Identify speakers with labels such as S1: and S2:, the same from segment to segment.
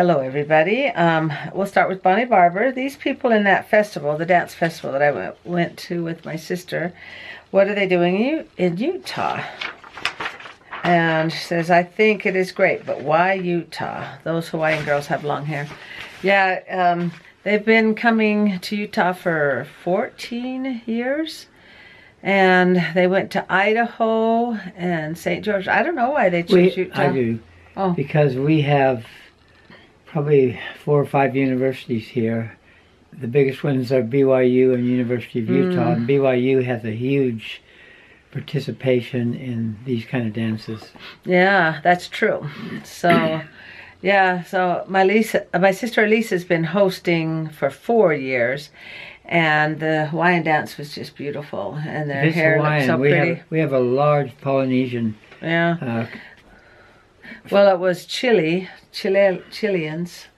S1: Hello everybody. We'll start with Bonnie Barber. These people in that festival, the dance festival that I went to with my sister, what are they doing in Utah? And she says, I think it is great, but why Utah? Those Hawaiian girls have long hair. Yeah, they've been coming to Utah for 14 years. And they went to Idaho and St. George. I don't know why they chose Utah.
S2: I do.
S1: Oh.
S2: Because we have probably 4 or 5 universities here. The biggest ones are BYU and University of Utah. And BYU has a huge participation in these kind of dances.
S1: Yeah, that's true. So, yeah, so my sister Lisa's been hosting for 4 years. And the Hawaiian dance was just beautiful. And their hair looked so pretty.
S2: We have a large Polynesian.
S1: Yeah. Well, it was Chileans.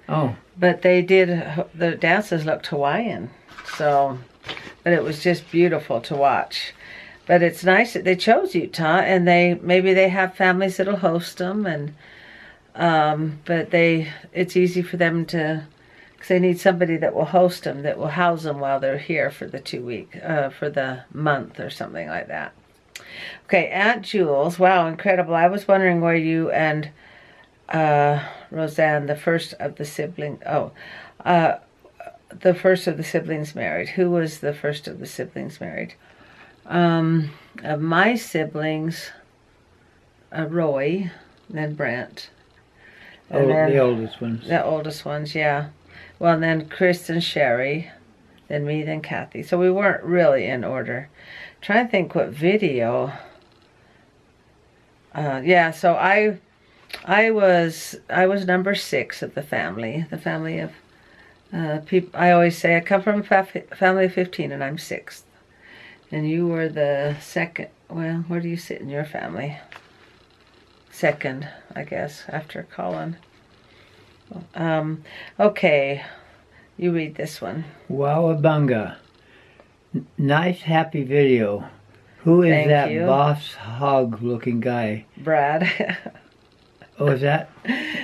S2: Oh.
S1: But they did, the dances looked Hawaiian. So, but it was just beautiful to watch. But it's nice that they chose Utah, and maybe they have families that'll host them, and but it's easy for them to, because they need somebody that will host them, that will house them while they're here for the 2 week, for the month or something like that. Okay, Aunt Jules, wow, incredible. I was wondering where you and Rosanne, the first of the siblings, the first of the siblings married. Who was the first of the siblings married? Of my siblings, Roy, then Brent.
S2: And then, the oldest ones.
S1: The oldest ones, yeah. Well, and then Chris and Sherry, then me, then Kathy. So we weren't really in order. Trying to think what video. Yeah, so I was number 6 of the family. The family of people. I always say I come from a family of 15, and I'm 6th. And you were the second. Well, where do you sit in your family? Second, I guess, after Colin. Okay, you read this one.
S2: Wowabunga. Nice, happy video. Who is that boss hog looking guy?
S1: Brad.
S2: Oh, is that?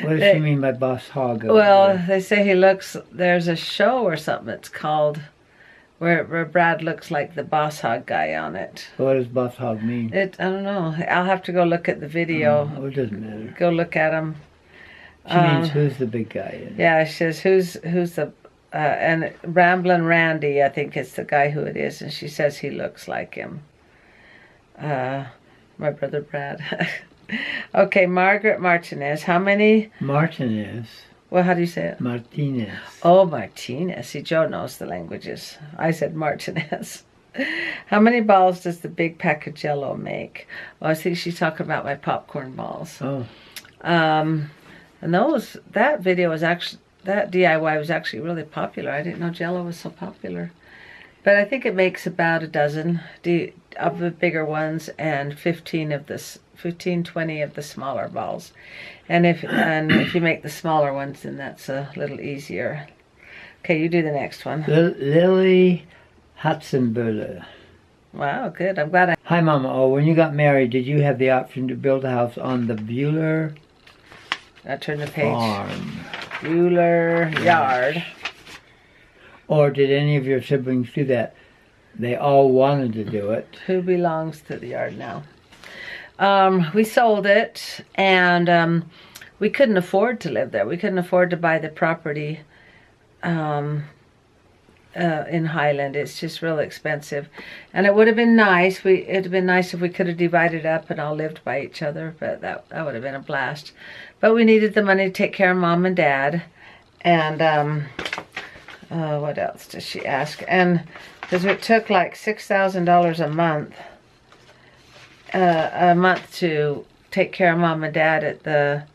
S2: What does she mean by boss hog?
S1: Well, they say he looks, there's a show or something it's called where Brad looks like the boss hog guy on it.
S2: What does boss hog mean?
S1: I don't know. I'll have to go look at the video.
S2: Oh, it doesn't matter.
S1: Go look at him.
S2: She means who's the big guy?
S1: Yeah, she says who's the and Ramblin' Randy, I think it's the guy who it is, and she says he looks like him. My brother Brad. Okay, Margaret Martinez. How many?
S2: Martinez.
S1: Well, how do you say it?
S2: Martinez.
S1: Oh, Martinez. See, Joe knows the languages. I said Martinez. How many balls does the big pack of Jell-O make? Well, I think she's talking about my popcorn balls.
S2: Oh.
S1: And that video was actually, that DIY was actually really popular. I didn't know Jell-O was so popular. But I think it makes about a dozen of the bigger ones and 20 of the smaller balls. And if you make the smaller ones, then that's a little easier. Okay, you do the next one.
S2: Lily Hutzenbuhler.
S1: Wow, good. I'm glad
S2: Hi, Momma O. When you got married, did you have the option to build a house on the Buhler
S1: turn the page.
S2: farm?
S1: Buhler yard.
S2: Or did any of your siblings do that? They all wanted to do it.
S1: Who belongs to the yard now? We sold it, and we couldn't afford to live there. We couldn't afford to buy the property in Highland. It's just real expensive. And it would have been nice. It'd have been nice if we could have divided up and all lived by each other, but that would have been a blast. But we needed the money to take care of Mom and Dad. And what else does she ask? And because it took like $6,000 a month to take care of Mom and Dad at the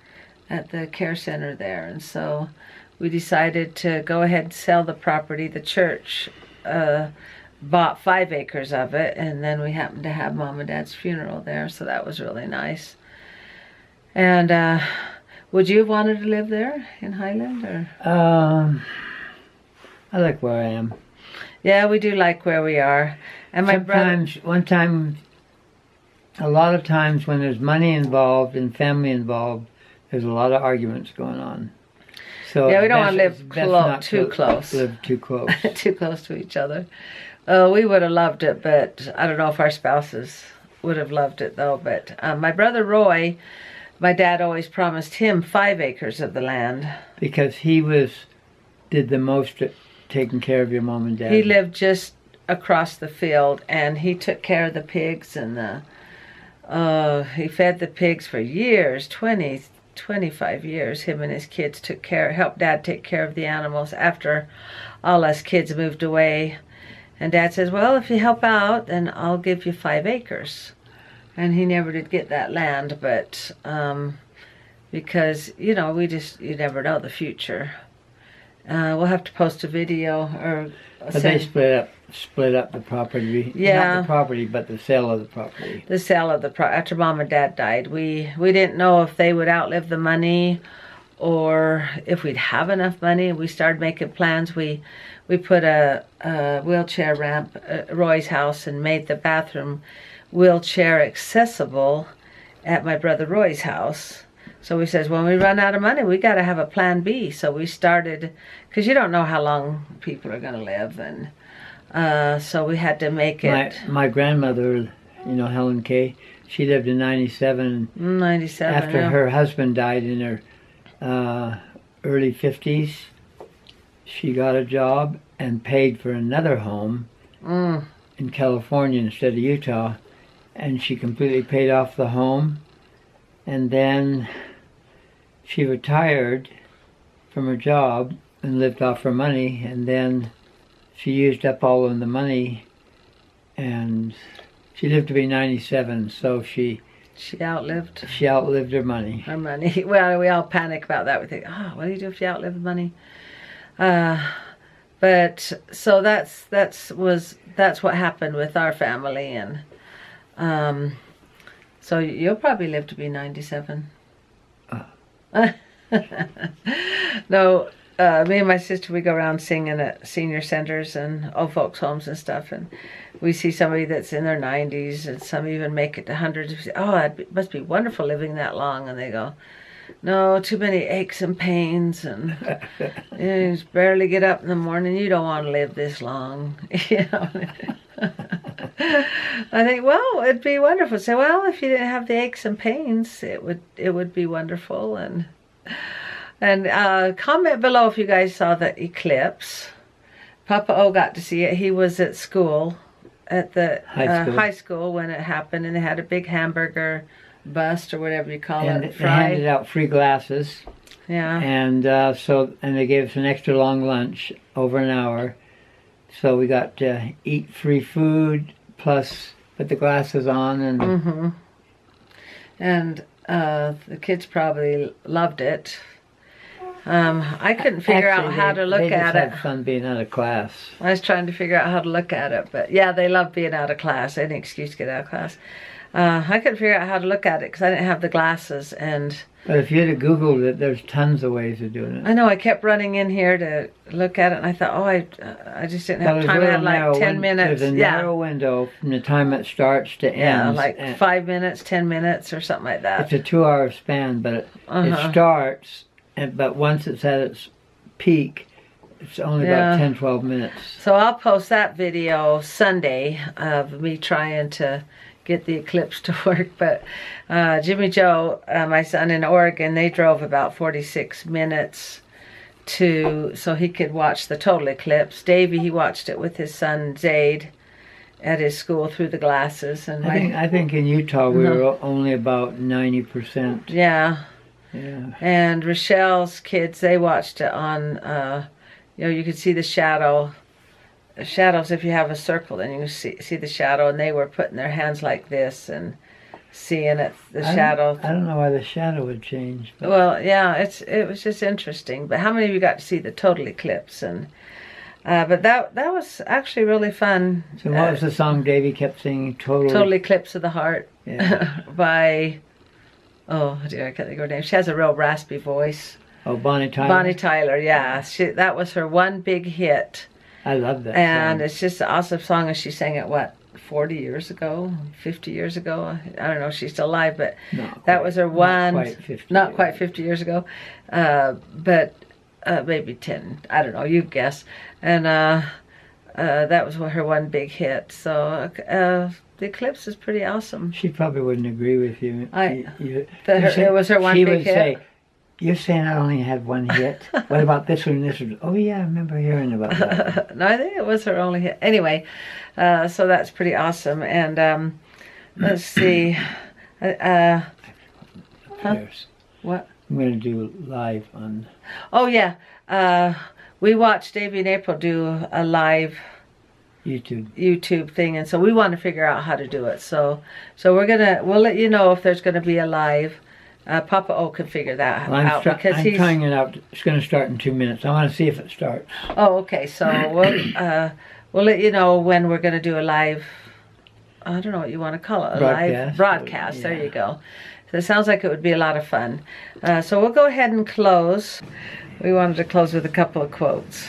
S1: care center there, and so we decided to go ahead and sell the property. The church bought 5 acres of it, and then we happened to have Mom and Dad's funeral there, so that was really nice. And would you have wanted to live there in Highland, or?
S2: I like where I am.
S1: Yeah, we do like where we are. And my brother.
S2: A lot of times when there's money involved and family involved, there's a lot of arguments going on. So
S1: Yeah, we don't want to
S2: it's
S1: live
S2: best not
S1: too
S2: to
S1: close.
S2: Live too close.
S1: Too close to each other. We would have loved it, but I don't know if our spouses would have loved it though. But my brother Roy, my dad always promised him 5 acres of the land.
S2: Because he did the most at taking care of your mom and dad.
S1: He lived just across the field, and he took care of the pigs, and he fed the pigs for years, 25 years. Him and his kids helped Dad take care of the animals after all us kids moved away. And Dad says, well, if you help out, then I'll give you 5 acres. And he never did get that land, but because, you know, you never know the future. We'll have to post a video or
S2: But they split up the property.
S1: Yeah.
S2: Not the property, but the sale of the property.
S1: The sale of the after Mom and Dad died. We didn't know if they would outlive the money or if we'd have enough money. We started making plans. We put a wheelchair ramp at Roy's house and made the bathroom wheelchair accessible at my brother Roy's house. So we says, when we run out of money, we got to have a plan B. So we started, because you don't know how long people are going to live, and so we had to make it.
S2: My grandmother, you know, Helen Kay, she lived in 97.
S1: 97.
S2: After
S1: yeah.
S2: her husband died in her early 50s, she got a job and paid for another home in California instead of Utah, and she completely paid off the home. And then she retired from her job and lived off her money, and then she used up all of the money, and she lived to be 97, so she outlived her money.
S1: Her money. Well, we all panic about that. We think, what do you do if you outlive the money? But so that's what happened with our family, and so you'll probably live to be 97. No, me and my sister, we go around singing at senior centers and old folks' homes and stuff, and we see somebody that's in their 90s, and some even make it to hundreds. We say, it must be wonderful living that long, and they go, no, too many aches and pains, and you just barely get up in the morning. You don't want to live this long, you know. I think, well, it'd be wonderful. Say, well, if you didn't have the aches and pains, it would be wonderful. And comment below if you guys saw the eclipse. Papa O got to see it. He was at school, at the high school when it happened, and they had a big hamburger bust or whatever you call it.
S2: They handed out free glasses.
S1: Yeah.
S2: And and they gave us an extra long lunch, over an hour. So we got to eat free food, plus put the glasses on, and
S1: and the kids probably loved it. I couldn't figure out how to look at it. They just
S2: had fun being out of class.
S1: I was trying to figure out how to look at it, but yeah, they loved being out of class. Any excuse to get out of class. I couldn't figure out how to look at it because I didn't have the glasses.
S2: But if you'd have Googled it, there's tons of ways of doing it.
S1: I know. I kept running in here to look at it, and I thought, I just didn't have time. I had like 10 minutes.
S2: There's a narrow window from the time it starts to end.
S1: Yeah, like 5 minutes, 10 minutes, or something like that.
S2: It's a 2-hour span, but it starts, but once it's at its peak, it's only about 10, 12 minutes.
S1: So I'll post that video Sunday of me trying to get the eclipse to work. But Jimmy Joe, my son in Oregon, they drove about 46 minutes so he could watch the total eclipse. Davey, he watched it with his son Zaid at his school through the glasses. And
S2: I think in Utah we were only about 90%.
S1: Yeah.
S2: Yeah.
S1: And Rochelle's kids, they watched it on, you could see the shadows. If you have a circle, then you can see the shadow, and they were putting their hands like this and seeing it, the shadow.
S2: I don't know why the shadow would change.
S1: But. Well, yeah, it was just interesting. But how many of you got to see the total eclipse? And but that was actually really fun.
S2: So what was the song Davey kept singing?
S1: Total Eclipse of the Heart.
S2: Yeah.
S1: By I can't think of her name. She has a real raspy voice.
S2: Oh, Bonnie Tyler.
S1: Bonnie Tyler, yeah. That was her one big hit.
S2: I love that
S1: and
S2: song.
S1: It's just an awesome song, and she sang it 40 years ago, 50 years ago. I don't know if she's still alive, but that was her one.
S2: Not
S1: quite 50 years ago. But maybe 10. I don't know. You guess. And that was her one big hit. So the Eclipse is pretty awesome.
S2: She probably wouldn't agree with you.
S1: It was her one
S2: big hit. She
S1: would
S2: would say, "You're saying I only had one hit? What about this one and this one?" "Oh yeah, I remember hearing about that one."
S1: No, I think it was her only hit. Anyway, so that's pretty awesome. And let's see. Huh? What?
S2: I'm going to do live on...
S1: Oh yeah. We watched Davey and April do a live YouTube thing, and so we want to figure out how to do it. So we'll let you know if there's gonna be a live. Papa O can figure that out because
S2: I'm trying it out. It's going to start in 2 minutes. I want to see if it starts.
S1: Oh, okay. So we'll let you know when we're gonna do a live. I don't know what you want to call it. A live broadcast. Yeah. There you go. So it sounds like it would be a lot of fun. So we'll go ahead and close. We wanted to close with a couple of quotes.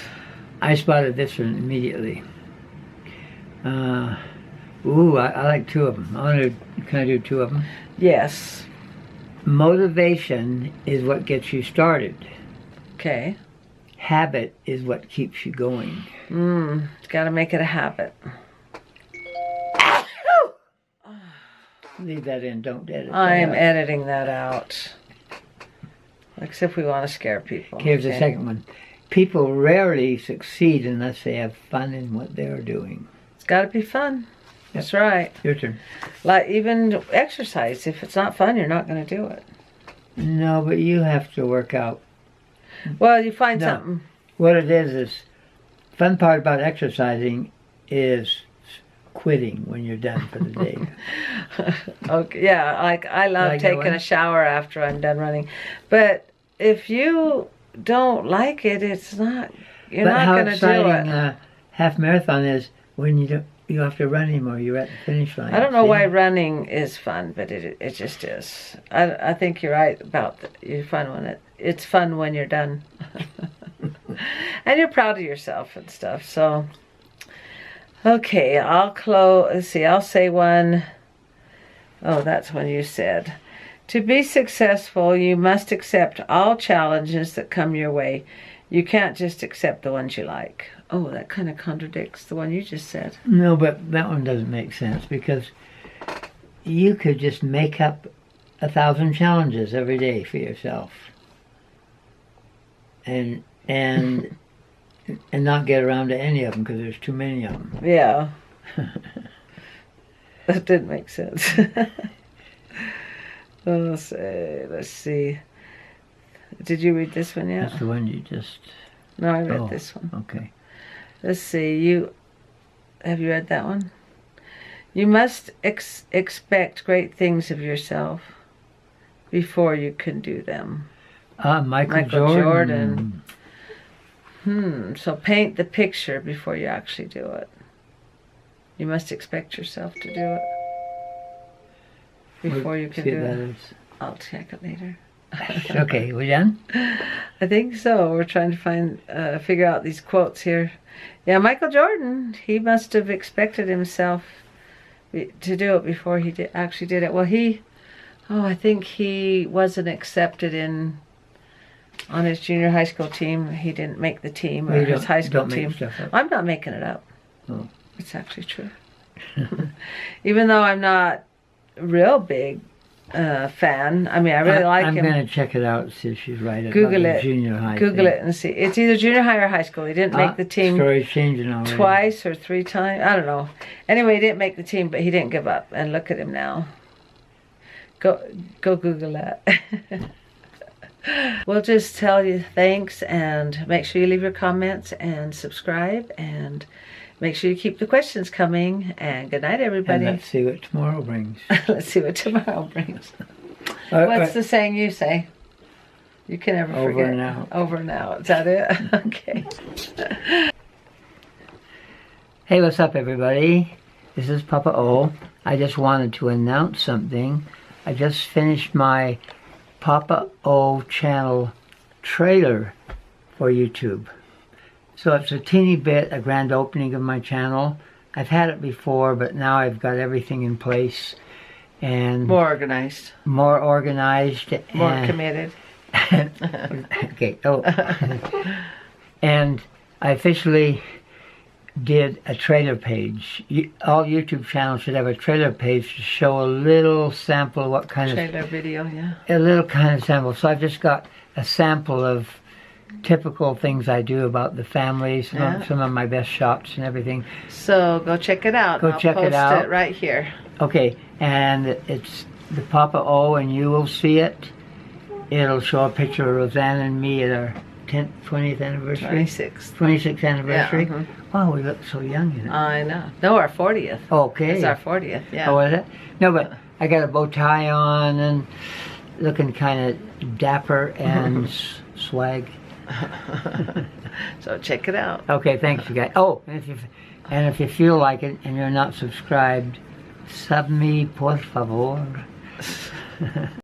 S2: I spotted this one immediately. I like 2 of them. Can I do 2 of them?
S1: Yes.
S2: Motivation is what gets you started.
S1: Okay.
S2: Habit is what keeps you going.
S1: Got to make it a habit.
S2: Leave that in. Don't edit that
S1: I am
S2: out.
S1: editing that out. Except if we want to scare people.
S2: Here's the second one. People rarely succeed unless they have fun in what they're doing.
S1: It's got to be fun. That's right.
S2: Your turn.
S1: Like even exercise. If it's not fun, you're not going to do it.
S2: No, but you have to work out.
S1: Well, you find something.
S2: What it is fun part about exercising is quitting when you're done for the day.
S1: Okay, yeah, like I love taking a shower after I'm done running. But if you don't like it, it's not, you're not going to do it.
S2: Half marathon is when you don't have to run anymore. You're at the finish line.
S1: I don't know why running is fun, but it just is. I think you're right about you're fun when it's fun when you're done. And you're proud of yourself and stuff. So okay, I'll close. Let's see, I'll say one. Oh, that's one you said. To be successful, you must accept all challenges that come your way. You can't just accept the ones you like. Oh, that kind of contradicts the one you just said.
S2: No, but that one doesn't make sense because you could just make up 1,000 challenges every day for yourself. And not get around to any of them because there's too many of them.
S1: Yeah. That didn't make sense. Let's see. Did you read this one yet?
S2: That's the one you just...
S1: No, I read this one.
S2: Okay.
S1: Let's see. Have you read that one? You must expect great things of yourself before you can do them.
S2: Michael Jordan.
S1: So paint the picture before you actually do it. You must expect yourself to do it before you can do it. I'll check it later.
S2: Okay, we done?
S1: I think so. We're trying to figure out these quotes here. Yeah, Michael Jordan, he must have expected himself to do it before he actually did it. Well, I think he wasn't accepted on his junior high school team. He didn't make the team, or his high school team. I'm not making it up.
S2: Oh.
S1: It's actually true. Even though I'm not a real big fan. I mean, I really like him.
S2: I'm going to check it out and see if she's right.
S1: Google it.
S2: Junior high
S1: Google it and see. It's either junior high or high school. He didn't make the team.
S2: Story's changing already.
S1: Twice or 3 times. I don't know. Anyway, he didn't make the team, but he didn't give up. And look at him now. Go Google that. We'll just tell you thanks, and make sure you leave your comments and subscribe, and make sure you keep the questions coming. And good night, everybody.
S2: And let's see what tomorrow brings.
S1: Let's see what tomorrow brings. What's the saying you say? You can never forget.
S2: Over and out.
S1: Over and out. Is that it? Okay.
S2: Hey, what's up, everybody? This is Papa O. I just wanted to announce something. I just finished my Papa O channel trailer for YouTube. So it's a teeny bit, a grand opening of my channel. I've had it before, but now I've got everything in place and
S1: more organized,
S2: more committed, Okay. Oh. And I officially did a trailer page. All YouTube channels should have a trailer page to show a little sample of what kind of
S1: Trailer video, yeah.
S2: a little kind of sample. So I've just got a sample of typical things I do about the families, some of my best shots and everything.
S1: So go check it out.
S2: Go check it out.
S1: I'll post it right here.
S2: Okay, and it's the Papa O, and you will see it. It'll show a picture of Rosanne and me at our 10th, 20th anniversary. 26th anniversary.
S1: Yeah,
S2: Wow, we look so young in it.
S1: I know. No, our 40th.
S2: Okay.
S1: It's our 40th, yeah.
S2: Oh, is it? No, but I got a bow tie on and looking kind of dapper and swag.
S1: So check it out.
S2: Okay, thanks, you guys. Oh, and if you feel like it and you're not subscribed, sub me, por favor.